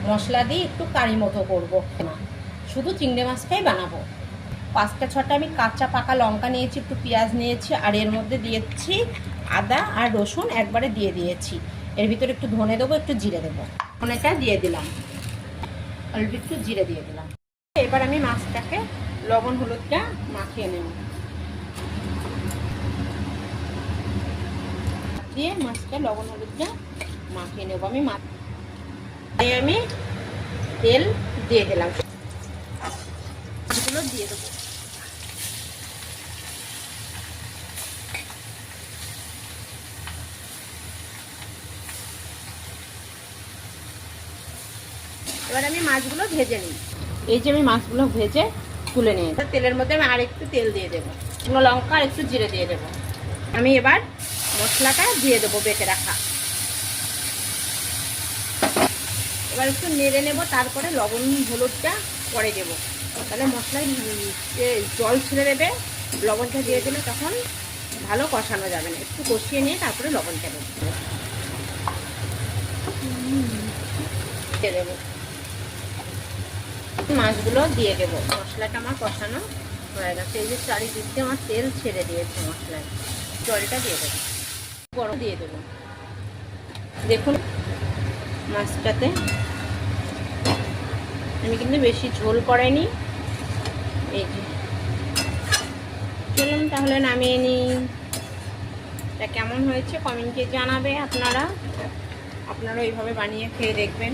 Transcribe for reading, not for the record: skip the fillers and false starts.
মশলা দিয়ে একটু কারি মতো করবো না, শুধু চিংড়ি মাছটাই বানাবো। 5-6টা আমি কাঁচা পাকা লঙ্কা নিয়েছি, একটু পেঁয়াজ নিয়েছি, আর এর মধ্যে দিয়েছি আদা আর রসুন একবারে দিয়ে দিয়েছি। এর ভিতরে একটু ধনে দেবো, একটু জিরে দেবো, ধনেটা দিয়ে দিলাম, অল্প একটু জিরে দিয়ে দিলাম। এবার আমি মাছটাকে লবণ হলুদটা মাখিয়ে নেব, দিয়ে মাছটা লবণ হলুদটা মাখিয়ে নেব। আমি তেল দিয়ে দিলাম, মাছগুলো দিয়ে দেবো। এবার আমি মাছগুলো ভেজে নিই। এই যে আমি মাছগুলো ভেজে তুলে নিই, তেলের মধ্যে আমি আর একটু তেল দিয়ে দেবো, শুকনো লঙ্কা আর একটু জিরে দিয়ে দেবো। আমি এবার মশলাটা দিয়ে দেবো বেটে রাখা। এবার একটু নেড়ে নেব, তারপরে লবণ হলুদটা পরে দেবো, তাহলে মশলায় জল ছেড়ে দেবে। লবণটা দিয়ে দিলে তখন ভালো কষানো যাবে না, একটু কষিয়ে নিয়ে তারপরে লবণটা দিয়ে দেবো। মাছগুলো দিয়ে দেবো, মশলাটা আমার কষানো হয়ে গেছে। এই যে চারিদিক দিয়ে আমার তেল ছেড়ে দিয়েছে মশলায়, জলটা দিয়ে দেবো, গরম দিয়ে দেবো। দেখুন মাছটাতে আমি কিন্তু বেশি ঝোল করাইনি। এই যে চলুন তাহলে নামিয়ে নিই। এটা কেমন হয়েছে কমেন্টে জানাবে। আপনারা এইভাবে বানিয়ে খেয়ে দেখবেন।